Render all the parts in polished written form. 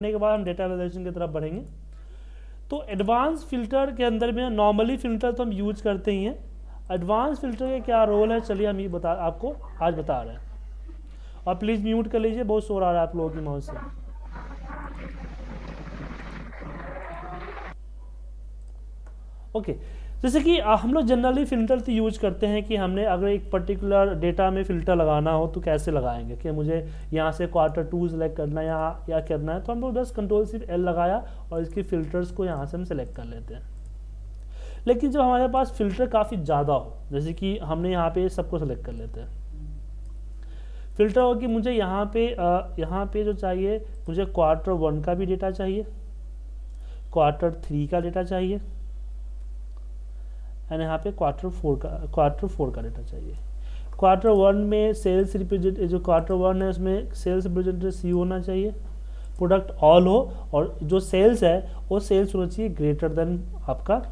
के बाद हम डेटा वैल्यूएशन की तरफ बढ़ेंगे। तो एडवांस फिल्टर के अंदर में नॉर्मली फिल्टर तो हम यूज करते ही हैं। एडवांस फिल्टर का क्या रोल है, चलिए हम ये आपको आज बता रहे हैं। और प्लीज़ म्यूट कर लीजिए, बहुत शोर आ रहा है आप लोगों की माउस से। ओके, जैसे कि हम लोग जनरली फिल्टर तो यूज करते हैं कि हमने अगर एक पर्टिकुलर डेटा में फ़िल्टर लगाना हो तो कैसे लगाएंगे, कि मुझे यहाँ से क्वार्टर 2 सेलेक्ट करना है या करना है, तो हम लोग बस कंट्रोल-Shift-L लगाया और इसके फ़िल्टर्स को यहाँ से हम सेलेक्ट कर लेते हैं। लेकिन जब हमारे पास फ़िल्टर काफ़ी ज़्यादा हो, जैसे कि हमने यहाँ पे सबको सेलेक्ट कर लेते हैं, फ़िल्टर हो कि मुझे यहाँ पे जो चाहिए, मुझे क्वार्टर 1 का भी डेटा चाहिए, क्वार्टर 3 का डेटा चाहिए, एंड यहाँ पे क्वार्टर 4 का डेटा चाहिए। क्वार्टर 1 में सेल्स रिप्रेजेंटेटिव, जो क्वार्टर 1 है उसमें सेल्स रिप्रेजेंटेटिव सी होना चाहिए, प्रोडक्ट ऑल हो, और जो सेल्स है वो सेल्स होना चाहिए ग्रेटर देन आपका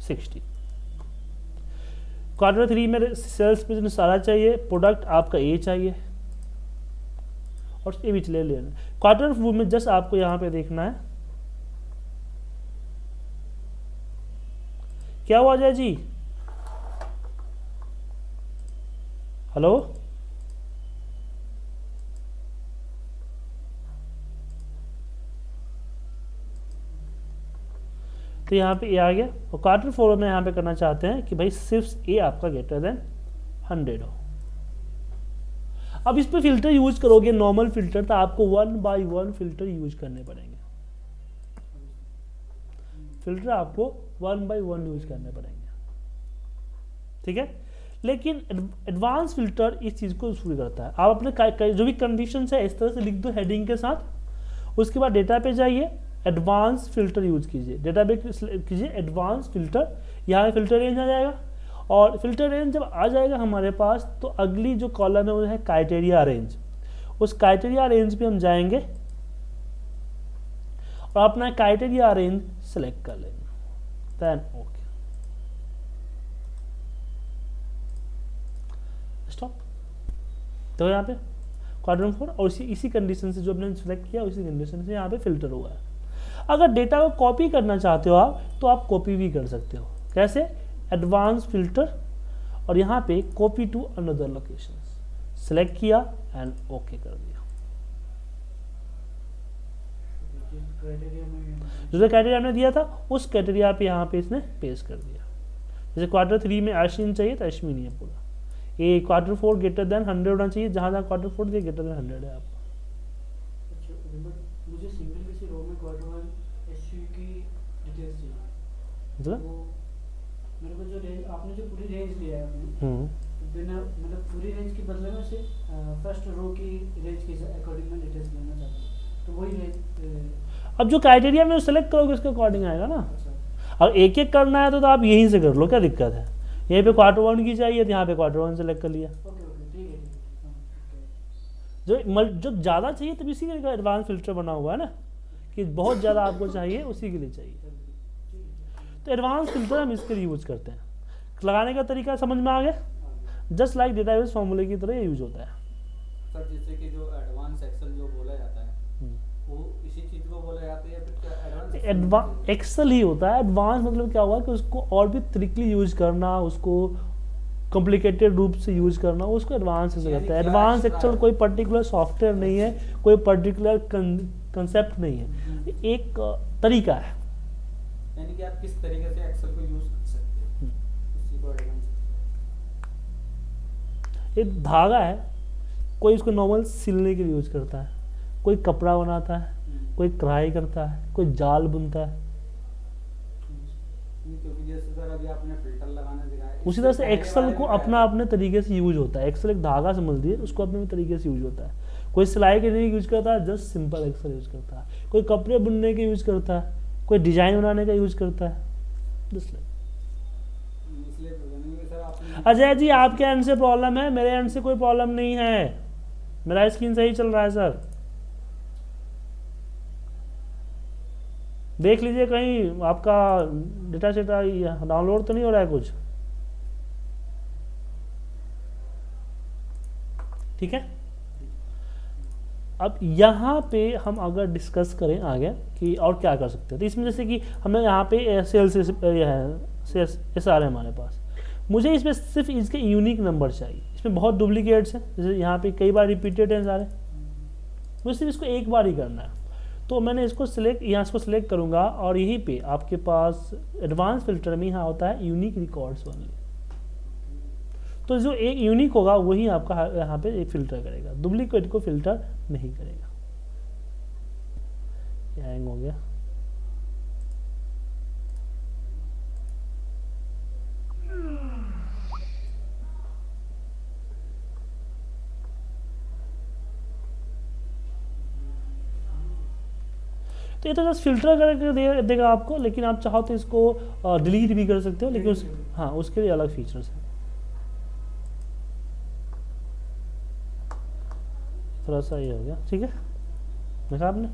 60। क्वार्टर 3 में सेल्स रिप्रेजेंटेटिव सारा चाहिए, प्रोडक्ट आपका ए चाहिए, और ये भी चले लेना। क्वार्टर 4 में जस्ट आपको यहाँ पे देखना है क्या हुआ जय जी, हेलो, तो यहाँ पे ए आ गया। और क्वार्टर 4 में यहाँ पे करना चाहते हैं कि भाई सिर्फ ए आपका ग्रेटर देन 100 हो। अब इस पे फिल्टर यूज करोगे नॉर्मल फिल्टर, तो आपको 1 बाय 1 फिल्टर यूज करने पड़ेंगे। फिल्टर आपको 1 बाय 1 यूज करने पड़ेंगे, ठीक है। लेकिन एडवांस फिल्टर इस चीज़ को शुरू करता है। आप अपने जो भी कंडीशन है इस तरह से लिख दो हेडिंग के साथ, उसके बाद डेटा पे जाइए, एडवांस फिल्टर यूज कीजिए, डेटा पे कीजिए एडवांस फिल्टर, यहाँ फिल्टर रेंज आ जाएगा। और फिल्टर रेंज जब आ जाएगा हमारे पास, तो अगली जो कॉलम है वो है क्राइटेरिया रेंज। उस क्राइटेरिया रेंज पे हम जाएंगे और अपना क्राइटेरिया रेंज सेलेक्ट कर लेंगे, देन ओके, स्टॉप। तो यहाँ पे क्वाड्रेंट 4 और इसी कंडीशन से जो हमने सेलेक्ट किया उसी कंडीशन से यहाँ पे फिल्टर हुआ है। अगर डेटा को कॉपी करना चाहते हो आप, तो आप कॉपी भी कर सकते हो। कैसे? एडवांस फिल्टर और यहाँ पे copy to another location select किया एंड ओके कर दिया। जो क्राइटेरिया हमने दिया था उस क्राइटेरिया पे यहाँ पे इसने पेस्ट कर दिया। जैसे क्वार्टर 3 में अश्विन चाहिए तो अश्विन ही है पूरा। ये क्वार्टर 4 ग्रेटर देन 100 होना चाहिए, जहाँ जहाँ क्वार्टर 4 दिया ग्रेटर देन 100 है आपका। मुझे सिंगल किसी रो में क्वार्टर 1 एसयू की डिटेल्स चाहिए, मतलब मेरे को जो रेंज आपने जो पूरी रेंज दिया है आपने, बिना मतलब पूरी रेंज के बदले में सिर्फ फर्स्ट रो की रेंज के अकॉर्डिंग में डिटेल्स लेना चाहता हूँ, तो वही रेंज। अब जो क्राइटेरिया में सेलेक्ट करोगे उसके अकॉर्डिंग आएगा ना। अब एक एक करना है तो आप यहीं से कर लो, क्या दिक्कत है। यहीं पे क्वार्टर 1 की चाहिए तो यहाँ पे क्वार्टर 1 सेलेक्ट कर लिया। जो ज़्यादा चाहिए तब इसी का एडवांस फिल्टर बना हुआ है ना, कि बहुत ज़्यादा आपको चाहिए उसी के लिए चाहिए। तो एडवांस फिल्टर हम इसके लिए यूज करते हैं। लगाने का तरीका समझ में आ गया? जस्ट लाइक डेटाबेस फॉर्मूले की तरह यूज होता है। सर जैसे कि जो एडवांस एक्सेल जो बोला जाता है वो इसी चीज को बोला जाता है या फिर एडवांस एक्सेल ही होता है। एडवांस मतलब क्या हुआ कि उसको और भी ट्रिकली यूज करना, उसको कॉम्प्लिकेटेड रूप से यूज करना, उसको एडवांस से कहते हैं। एडवांस एक्सेल कोई पर्टिकुलर सॉफ्टवेयर नहीं है, कोई पर्टिकुलर कंसेप्ट नहीं है, एक तरीका है। यानी कि आप किस तरीके से एक्सेल को यूज कर सकते हैं, उसी को एडवांस। एक धागा है, कोई उसको नॉर्मल सिलने के लिए यूज करता है, कोई कपड़ा बनाता है, कोई कढ़ाई करता है, कोई जाल बुनता है। क्योंकि जैसे सर अभी आपने फिल्टर लगाना दिखाया, उसी तरह से एक्सेल को अपना अपने तरीके से यूज होता है। एक्सेल एक धागा समझ लीजिए, उसको अपने तरीके से यूज होता है। कोई सिलाई के लिए यूज करता है, जस्ट सिंपल एक्सेल यूज करता है। कोई कपड़े बुनने के यूज करता है, कोई डिजाइन बनाने का यूज करता है। अजय जी आपके एंड से प्रॉब्लम है, मेरे एंड से कोई प्रॉब्लम नहीं है, मेरा स्क्रीन सही चल रहा है सर। देख लीजिए कहीं आपका डेटा सेटा डाउनलोड तो नहीं हो रहा है कुछ, ठीक है। अब यहाँ पे हम अगर डिस्कस करें आगे कि और क्या कर सकते हैं, तो इसमें जैसे कि हमें यहाँ पे सेल्स है SR है हमारे पास, मुझे इसमें सिर्फ इसके यूनिक नंबर चाहिए। इसमें बहुत डुप्लीकेट्स हैं, जैसे यहाँ पे कई बार रिपीटेड हैं सारे, मुझे सिर्फ इसको एक बार ही करना है। तो मैंने इसको सिलेक्ट, यहाँ इसको सिलेक्ट करूँगा और यहीं पे आपके पास एडवांस फिल्टर में यहाँ होता है यूनिक रिकॉर्ड्स ओनली। तो जो एक यूनिक होगा वही आपका यहाँ पे एक फिल्टर करेगा, डुप्लीकेट को फिल्टर नहीं करेगा। ये हैंग हो गया। तो ये तो जस्ट फिल्टर करके देगा आपको, लेकिन आप चाहो तो इसको डिलीट भी कर सकते हो, लेकिन हाँ उसके लिए अलग फीचर्स हैं। थोड़ा सा ये हो गया, ठीक है, देखा आपने।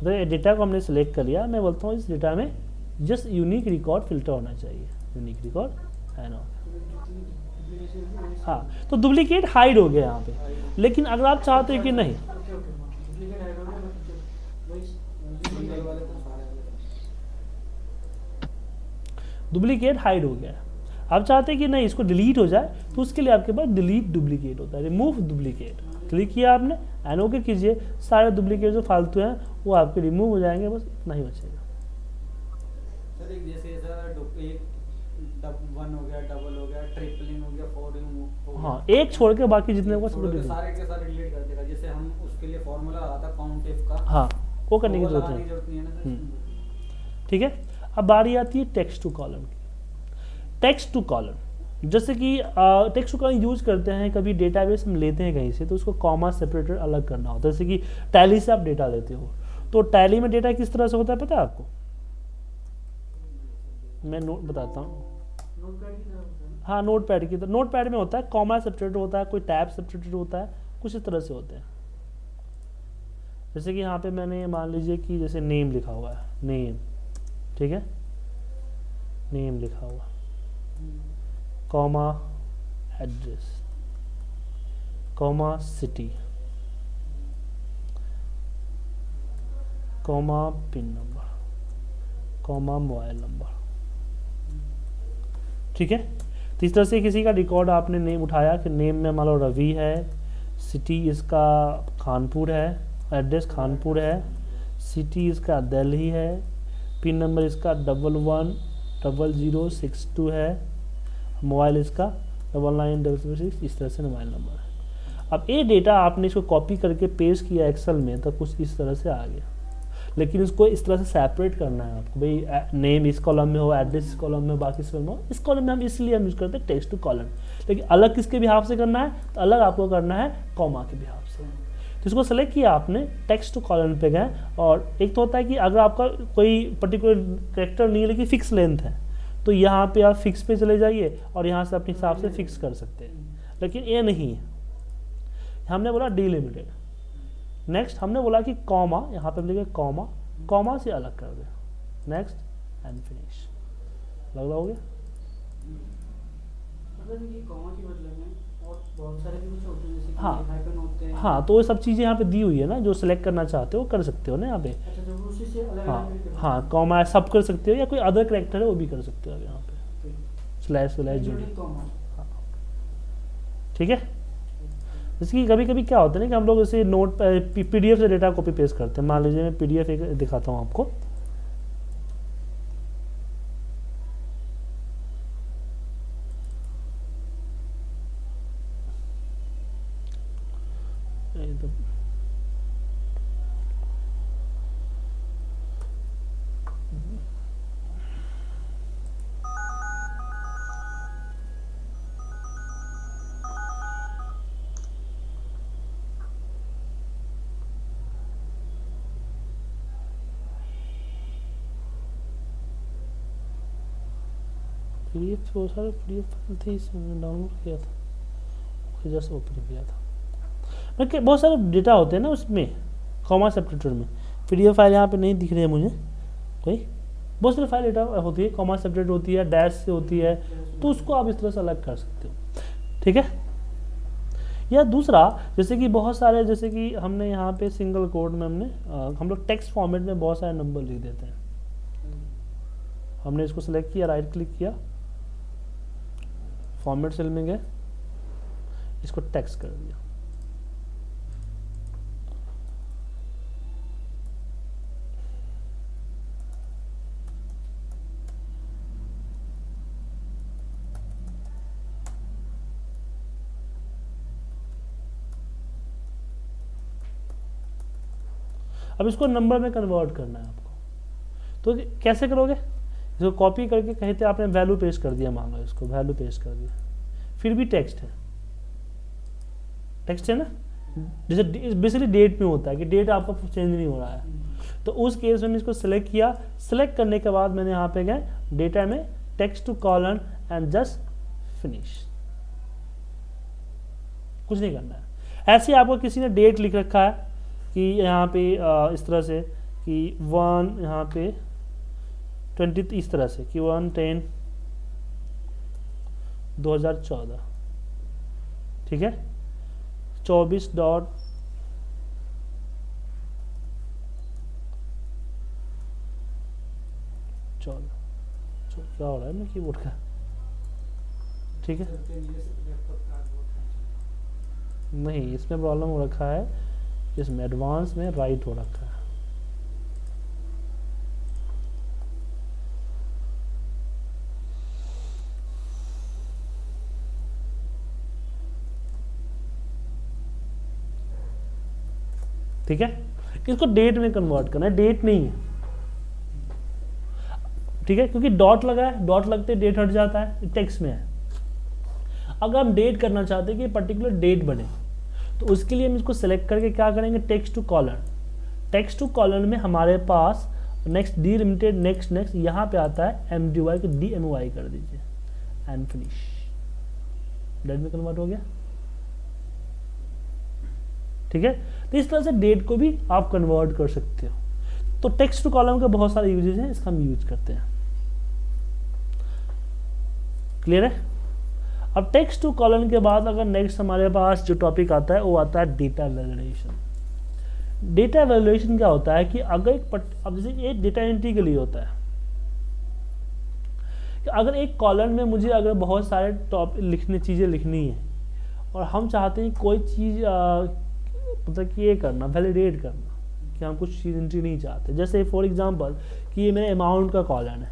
तो डेटा को हमने सेलेक्ट कर लिया। मैं बोलता हूँ इस डेटा में जस्ट यूनिक रिकॉर्ड फिल्टर होना चाहिए, यूनिक रिकॉर्ड है ना। हाँ, तो डुप्लीकेट हाइड हो गया यहाँ पे। लेकिन अगर आप चाहते हो कि नहीं, डुप्लीकेट हाइड हो गया, आप चाहते हैं कि नहीं इसको डिलीट हो जाए, तो उसके लिए आपके पास डिलीट डुप्लीकेट होता है, रिमूव डुप्लीकेट। क्लिक किया आपने एंड ओके कीजिए, सारे डुप्लीकेट जो फालतू हैं वो आपके रिमूव हो जाएंगे, बस इतना ही बचेगा। सर एक जैसे एक 1 हो गया, डबल हो गया, ट्रिपलिंग हो गया, 4 हो गया, हाँ एक छोड़ के बाकी जितने को सारे के सारे डिलीट कर देगा। जैसे हम उसके लिए फॉर्मूला आता काउंट इफ का, हाँ वो करने की जरूरत नहीं है ना। ठीक है, अब बारी आती है टेक्स्ट टू कॉलम की। टेक्स्ट टू कॉलम, जैसे कि टेक्स्ट टू कॉलम यूज करते हैं, कभी डेटाबेस हम लेते हैं कहीं से, तो उसको कॉमा सेपरेटर अलग करना होता है। जैसे कि टैली से आप डेटा लेते हो, तो टैली में डेटा किस तरह से होता है पता है आपको? मैं नोट बताता हूँ। हाँ नोट पैड की तरह, नोट पैड में होता है कॉमा सेपरेटर होता है, कोई टैब सेपरेटर होता है, कुछ इस तरह से होते हैं। जैसे कि यहाँ पे मैंने मान लीजिए कि जैसे नेम लिखा हुआ है, नेम, ठीक है, नेम लिखा हुआ, comma address, comma city, comma pin number, comma mobile number, ठीक है। तो इस तरह से किसी का रिकॉर्ड आपने नेम उठाया कि नेम में मान लो रवि है, सिटी इसका कानपुर है, एड्रेस कानपुर है, सिटी इसका दिल्ली है, पिन नंबर इसका 110062 है, मोबाइल इसका 9966, इस तरह से मोबाइल नंबर है। अब ये डेटा आपने इसको कॉपी करके पेस्ट किया एक्सेल में, तो कुछ इस तरह से आ गया। लेकिन इसको इस तरह से सेपरेट करना है आपको, भाई नेम इस कॉलम में हो, एड्रेस इस कॉलम में, बाकी इस कॉलम में हो। इस कॉलम में हम इसलिए हम यूज करते हैं टेक्स्ट टू कॉलम, लेकिन अलग किसके बिहाफ से करना है, तो अलग आपको करना है कॉमा के बिहाफ से। तो इसको सेलेक्ट किया आपने, टेक्स्ट टू कॉलम पे गए, और एक तो होता है कि अगर आपका कोई पर्टिकुलर कैरेक्टर नहीं है लेकिन फिक्स लेंथ है, तो यहाँ पे आप फिक्स पे चले जाइए और यहाँ से अपने हिसाब से फिक्स कर सकते हैं। लेकिन ये नहीं है, हमने बोला डिलिमिटेड। नेक्स्ट हमने बोला कि कॉमा, यहाँ पे लिखे कॉमा, कॉमा से अलग कर दे, नेक्स्ट एंड फिनिश, लग रहा हो गया। मतलब ये कॉमा की मतलब है, और बहुत सारे भी कुछ होते हैं जैसे कि हाँ हाइफन होते हैं। हाँ, तो वो सब चीज़ें यहाँ पे दी हुई है ना, जो सिलेक्ट करना चाहते हो कर सकते हो ना यहाँ पे। अच्छा, तो उसी से अलग हाँ अलग हाँ, कॉमा सब कर सकते हो, या कोई अदर कैरेक्टर है वो भी कर सकते हो अब यहाँ पे, स्लैश स्लैश जो भी, ठीक है। जैसे कि कभी कभी क्या होता है ना कि हम लोग जैसे नोट PDF से डेटा कॉपी पेस्ट करते हैं। मान लीजिए मैं PDF एक दिखाता हूँ आपको, PDF बहुत सारे PDF फाइल थे, इसमें मैंने डाउनलोड किया था, फिर जस्ट ओपन किया था। मैं बहुत सारे डेटा होते हैं ना उसमें, कॉमा सेपरेटर में। PDF फाइल यहाँ पे नहीं दिख रही है मुझे कोई, बहुत सारी फाइल डेटा होती है, कॉमा सेपरेट होती है, डैश से होती है, तो उसको आप इस तरह से अलग कर सकते हो, ठीक है। या दूसरा, जैसे कि बहुत सारे, जैसे कि हमने यहाँ पे सिंगल कोड में हम लोग टेक्स्ट फॉर्मेट में बहुत सारे नंबर लिख देते हैं। हमने इसको सेलेक्ट किया, राइट क्लिक किया, फॉर्मेट सेल में गए, इसको टेक्स्ट कर दिया। अब इसको नंबर में कन्वर्ट करना है आपको, तो कैसे करोगे? इसको कॉपी करके कहीं पे आपने वैल्यू पेस्ट कर दिया, मान लो इसको वैल्यू पेस्ट कर दिया, फिर भी टेक्स्ट है ना, जैसे बेसिकली डेट में होता है कि डेट आपका चेंज नहीं हो रहा है, तो उस केस में इसको सिलेक्ट किया। सिलेक्ट करने के बाद मैंने यहाँ पे गए डेटा में text to colon and just finish, कुछ नहीं करना है। ऐसे आपको किसी ने डेट लिख रखा है कि यहाँ पे इस तरह से कि 1 यहाँ पे 20, इस तरह से कि 1/10/2014, ठीक है, 24 डॉट क्या हो रहा है मेरे कीबोर्ड का, ठीक है, नहीं इसमें प्रॉब्लम हो रखा है, इसमें एडवांस में राइट हो रखा है। ठीक है, इसको डेट में कन्वर्ट करना है, डेट नहीं है, ठीक है, क्योंकि डॉट लगा है, डॉट लगते डेट हट जाता है, टेक्स्ट में है। अगर हम डेट करना चाहते हैं कि पर्टिकुलर डेट बने, तो उसके लिए हम इसको सेलेक्ट करके क्या करेंगे, text to colon. Text to colon में हमारे पास नेक्स्ट डिलिमिटेड नेक्स्ट यहाँ पे आता है MDY को DMY कर दीजिए एंड फिनिश, डेट में कन्वर्ट हो गया। ठीक है, तो इस तरह से डेट को भी आप कन्वर्ट कर सकते हो। तो टेक्स्ट टू कॉलम के बहुत सारे यूजेस हैं, इसका हम यूज करते हैं। क्लियर है? अब टेक्स्ट टू कॉलम के बाद अगर नेक्स्ट हमारे पास जो टॉपिक आता है वो आता है डेटा वैलिडेशन। डेटा वैलिडेशन क्या होता है कि अगर अब जैसे ये डेटा एंट्री के लिए होता है कि अगर एक कॉलम में मुझे अगर बहुत सारे चीज़ें लिखनी है और हम चाहते हैं कोई चीज़ मतलब कि ये करना, वैलिडेट करना कि हम कुछ चीज़ एंट्री नहीं चाहते। जैसे फॉर एग्जांपल कि ये मेरे अमाउंट का कॉलम है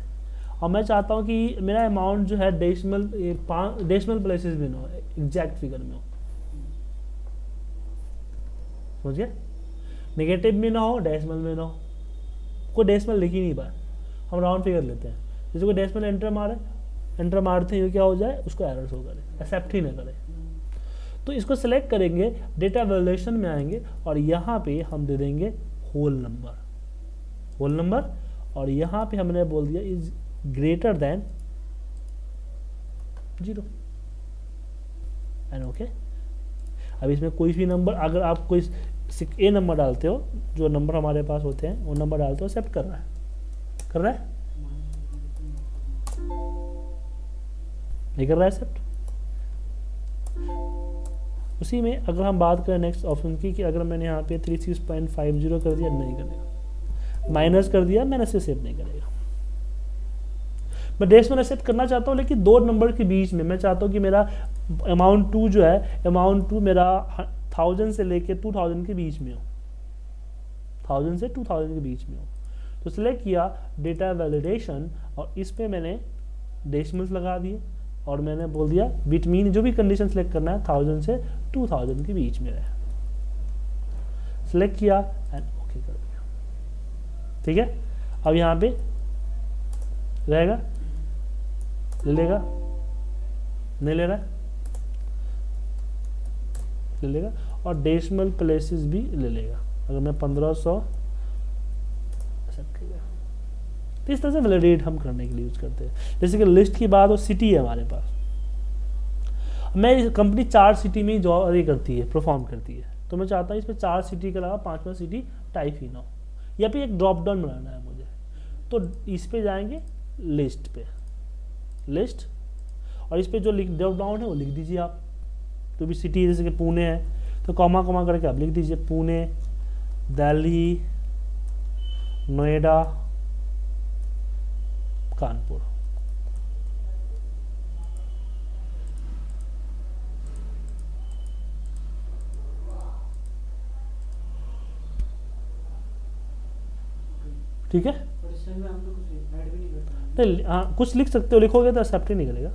और मैं चाहता हूँ कि मेरा अमाउंट जो है डेसिमल प्लेसेस में ना हो, एग्जैक्ट फिगर में हो, समझिए, नेगेटिव में ना हो, डेसिमल में ना हो। कोई डेसिमल लिख ही नहीं पाए, हम राउंड फिगर लेते हैं। जैसे कोई डेसिमल एंटर मारते हैं क्या हो जाए, उसको एरर शो करे, एक्सेप्ट ही ना करे। तो इसको सेलेक्ट करेंगे, डेटा वैल्यूएशन में आएंगे और यहाँ पे हम दे देंगे होल नंबर और यहाँ पे हमने बोल दिया is greater than 0 and okay. अब इसमें कोई भी नंबर, अगर आप कोई ए नंबर डालते हो, जो नंबर हमारे पास होते हैं वो नंबर डालते हो, एक्सेप्ट कर रहा है नहीं कर रहा है एक्सेप्ट। उसी में अगर हम बात करें नेक्स्ट ऑप्शन की कि अगर मैंने यहाँ पे 36.50 कर दिया, नहीं करेगा, माइनस कर दिया, मैंने से सेव नहीं करेगा। मैं डेसिमल एक्सेप्ट करना चाहता हूँ लेकिन दो नंबर के बीच में मैं चाहता हूँ कि मेरा अमाउंट 2 जो है, अमाउंट 2 मेरा 1000 से लेके 2000 के बीच में हो, 1000 से 2000 के बीच में हो। तो सिलेक्ट किया डेटा वैलिडेशन और इस पे मैंने डेसिमल्स लगा दिए और मैंने बोल दिया बिटवीन, जो भी कंडीशन सेलेक्ट करना है 1000 से 2000 के बीच में रहे। सिलेक्ट किया एंड ओके कर दिया। ठीक है, अब यहाँ पे रहेगा, ले लेगा, नहीं ले रहा है, ले लेगा और डेसिमल प्लेसेस भी ले लेगा। अगर मैं 1500 एक्सेप्ट किया, तो इस तरह से वैलिडेट हम करने के लिए यूज करते हैं। जैसे कि लिस्ट की बात हो, सिटी है हमारे पास, मैं कंपनी 4 सिटी में जॉब ये करती है, परफॉर्म करती है, तो मैं चाहता हूँ इस पर 4 सिटी के अलावा 5वां सिटी टाइप ही ना हो, या फिर एक ड्रॉप डाउन बनाना है मुझे। तो इस पे जाएंगे, लिस्ट पे, लिस्ट, और इस पे जो ड्रॉप डाउन है वो लिख दीजिए आप, तो भी सिटी जैसे कि पुणे है तो कॉमा कॉमा करके आप लिख दीजिए पुणे, दिल्ली, नोएडा, कानपुर। ठीक है, और इसमें हम लोग कुछ ऐड भी नहीं करते हैं। नहीं हाँ कुछ लिख सकते हो, लिखोगे तो एक्सेप्ट ही निकलेगा।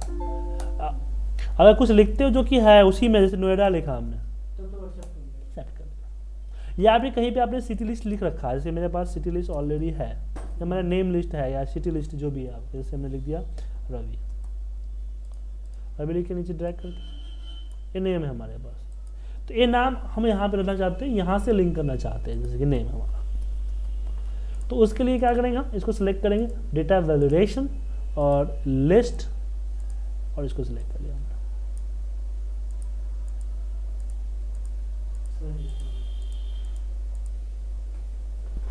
अगर कुछ लिखते हो जो कि है उसी में, जैसे नोएडा लिखा हमने, तब तो व्हाट्सएप कर देंगे। एक्सेप्ट कर दिया। या फिर कहीं पे आपने सिटी लिस्ट लिख रखा है, जैसे मेरे पास सिटी लिस्ट ऑलरेडी है, या मेरा नेम लिस्ट है या सिटी लिस्ट जो भी है आप, जैसे हमने लिख दिया रवि, रवि लिख के नीचे ड्रैग करके, ये नेम है हमारे पास। तो ये नाम हम यहाँ पे रखना चाहते हैं, यहाँ से लिंक करना चाहते हैं, जैसे कि नेम हमारा। तो उसके लिए क्या करेंगे, हम इसको सिलेक्ट करेंगे डेटा वैलिडेशन और लिस्ट, और इसको सिलेक्ट कर लिया हमने।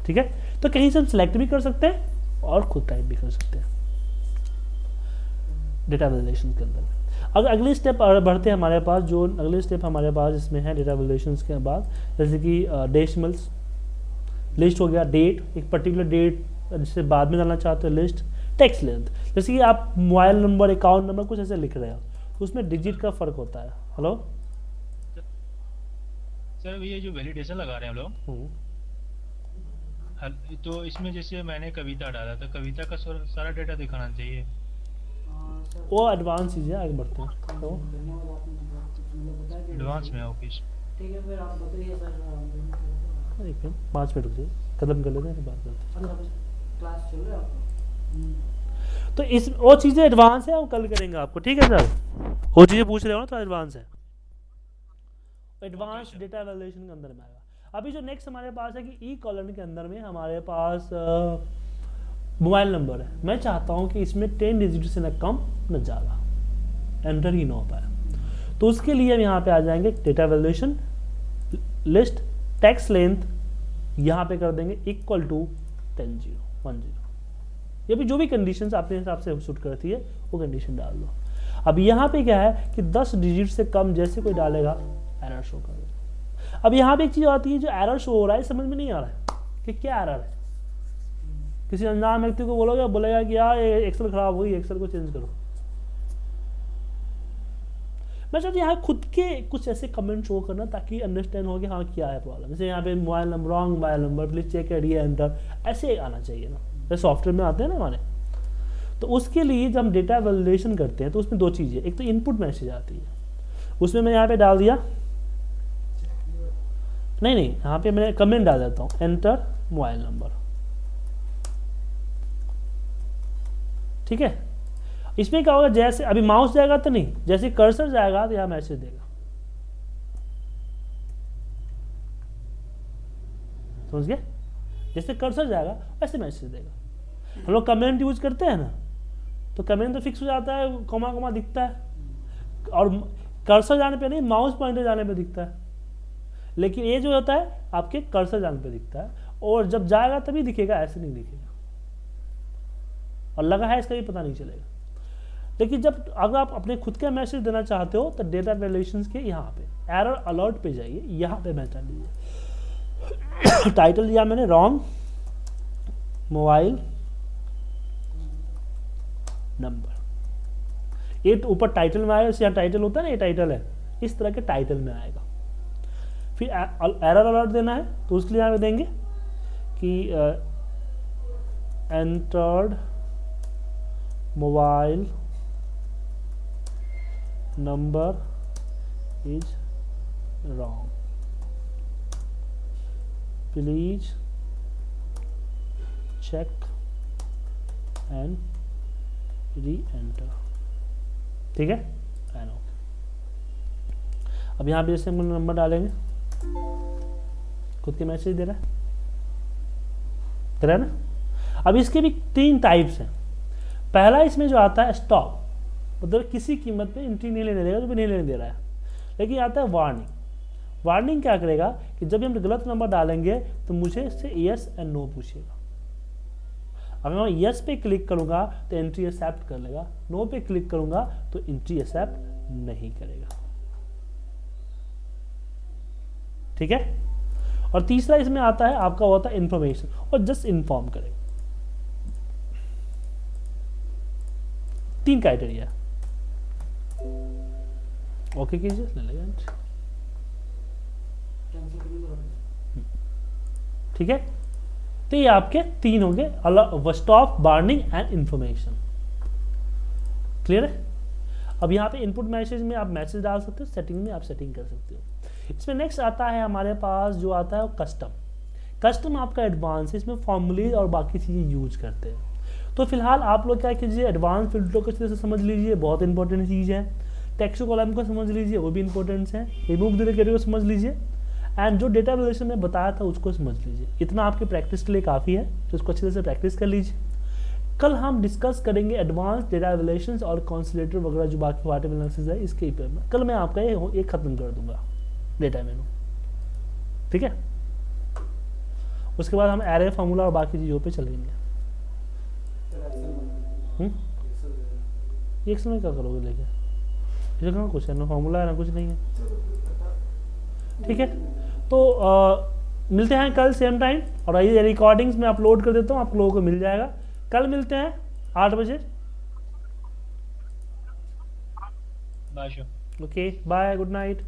ठीक है, तो कहीं से हम सिलेक्ट भी कर सकते हैं और खुद टाइप भी कर सकते हैं डेटा वैलिडेशन के अंदर। अगर अगली स्टेप बढ़ते हैं हमारे पास, जो अगले स्टेप हमारे पास इसमें है डेटा वैलिडेशन के बाद, जैसे कि डेसिमल्स, लिस्ट हो गया, डेट, एक पर्टिकुलर डेट जिससे बाद में डालना चाहते हो, लिस्ट, टेक्स्ट लेंथ, जैसे कि आप मोबाइल नंबर, अकाउंट नंबर कुछ ऐसे लिख रहे हो तो उसमें डिजिट का फर्क होता है। हेलो सर, ये जो वैलिडेशन लगा रहे हैं हम लोग, तो इसमें जैसे मैंने कविता डाला था, कविता का सारा डेटा दिखाना चाहिए। सर, वो एडवांस चीज़ है, आगे बढ़ते हैं। तो धन्यवाद, आपने मतलब बताया कि एडवांस में ऑफिस। ठीक है, फिर आप बताइए सर। एक मिनट 5 मिनट रुक जाइए, खत्म कर लेते हैं फिर बात करते हैं। अच्छा, क्लास चल रहा है आपका? तो इस वो चीज़ें एडवांस है, हम कल करेंगे आपको, ठीक है सर। वो चीज़ें पूछ रहे हो ना तो एडवांस है, एडवांस डेटा वैलिडेशन के अंदर में आएगा। अभी जो नेक्स्ट हमारे पास है कि ई कॉलम के अंदर में हमारे पास मोबाइल नंबर है, मैं चाहता हूँ कि इसमें 10 डिजिट से न कम न ज़्यादा, एंटर ही ना हो पाए। तो उसके लिए हम यहाँ पे आ जाएंगे data validation, list, text length, यहाँ पे कर देंगे इक्वल टू 10 ये भी जो भी कंडीशंस अपने हिसाब से शूट करती है वो कंडीशन डाल दो। अब यहाँ पे क्या है कि 10 डिजिट से कम जैसे कोई डालेगा एरर शो कर देगा। अब यहाँ पे एक चीज़ आती है, जो एरर शो हो रहा है समझ में नहीं आ रहा है कि क्या एरर है। किसी अनजान व्यक्ति को बोलेगा कि यार एक्सेल खराब हुई, एक्सेल को चेंज करो। मैं चाहता हूँ यहाँ खुद के कुछ ऐसे कमेंट शो करना ताकि अंडरस्टैंड हो कि हाँ क्या है प्रॉब्लम। जैसे यहाँ पे mobile number, wrong mobile number, please check करिए एंटर, ऐसे आना चाहिए ना, जैसे सॉफ्टवेयर में आते हैं ना हमारे। तो उसके लिए जब हम डेटा वैलिडेशन करते हैं तो उसमें 2 चीज़ें, एक तो इनपुट मैसेज आती है, उसमें मैं यहाँ पे डाल दिया, नहीं यहाँ पे मैं कमेंट डाल देता हूँ, एंटर मोबाइल नंबर, ठीक है। इसमें क्या होगा, जैसे अभी माउस जाएगा तो नहीं, जैसे कर्सर जाएगा तो यहाँ मैसेज देगा, समझ गए, जैसे कर्सर जाएगा वैसे मैसेज देगा। हम लोग कमेंट यूज करते हैं ना, तो कमेंट तो फिक्स हो जाता है, कॉमा कॉमा दिखता है, और कर्सर जाने पे नहीं, माउस पॉइंटर जाने पे दिखता है। लेकिन ये जो होता है आपके कर्सर जाने पे दिखता है, और जब जाएगा तभी दिखेगा, ऐसे नहीं दिखेगा, और लगा है इसका भी पता नहीं चलेगा। लेकिन जब अगर आप अपने खुद का मैसेज देना चाहते हो तो डेटा वैलिडेशन के यहाँ पे एरर अलर्ट पे जाइए, यहाँ पे मैसेज दीजिए। टाइटल दिया मैंने रॉन्ग मोबाइल नंबर, ये तो ऊपर टाइटल में आएगा, यहाँ टाइटल होता है ना, ये टाइटल है, इस तरह के टाइटल में आएगा। फिर एरर अलर्ट देना है तो उसके लिए यहाँ पे देंगे कि entered mobile number is wrong, please check and re enter, ठीक है। अब यहाँ पे जैसे हम नंबर डालेंगे, खुद के मैसेज दे रहा है ना। अब इसके भी 3 टाइप्स हैं। पहला इसमें जो आता है स्टॉप, मतलब किसी कीमत पे एंट्री नहीं लेने देगा, जो भी नहीं लेने दे रहा है। लेकिन आता है वार्निंग। वार्निंग क्या करेगा कि जब हम गलत नंबर डालेंगे तो मुझे इससे यस एंड नो पूछेगा। अगर मैं यस पे क्लिक करूंगा तो एंट्री एक्सेप्ट कर लेगा, नो पे क्लिक करूंगा तो एंट्री एक्सेप्ट नहीं करेगा। ठीक है। और तीसरा इसमें आता है आपका होता है इंफॉर्मेशन, और जस्ट इन्फॉर्म करें। 3 क्राइटेरिया। ओके कीजिए, ले लेंगे। कैंसिल करने दो। ठीक है, तो ये आपके 3 हो गए, stop, warning and information. Clear है। अब यहाँ पे इनपुट मैसेज में आप मैसेज डाल सकते हो, सेटिंग में आप सेटिंग कर सकते हो। इसमें नेक्स्ट आता है हमारे पास जो आता है कस्टम। कस्टम आपका एडवांस है, इसमें फॉर्मूले और बाकी चीज़ें यूज करते हैं। तो फिलहाल आप लोग क्या कीजिए, एडवांस फिल्टर को अच्छे से समझ लीजिए, बहुत इंपॉर्टेंट चीज़ है। टेक्स्ट कॉलम को समझ लीजिए, वो भी इंपॉर्टेंट है। रिमूव द कैटेगरी को समझ लीजिए, एंड जो डेटा रिलेशन में बताया था उसको समझ लीजिए। इतना आपके प्रैक्टिस के लिए काफ़ी है, तो इसको अच्छे से प्रैक्टिस कर लीजिए। कल हम डिस्कस करेंगे एडवांस डेटा रिलेशंस और कॉन्सिलेटर वगैरह जो बाकी वाटर एनालिसिस है इसके ऊपर में। कल मैं आपका ये खत्म कर दूंगा डेटा मेनू, ठीक है। उसके बाद हम एरे फार्मूला और बाकी चीज़ों पे चलेंगे। ये एक्सेल में क्या करोगे लेके, इसे कहाँ कुछ है ना, फार्मूला है ना कुछ नहीं है, ठीक है। तो मिलते हैं कल सेम टाइम, और ये रिकॉर्डिंग्स मैं अपलोड कर देता हूँ, आप लोगों को मिल जाएगा। कल मिलते हैं 8 बजे। Bye. Okay bye, good night.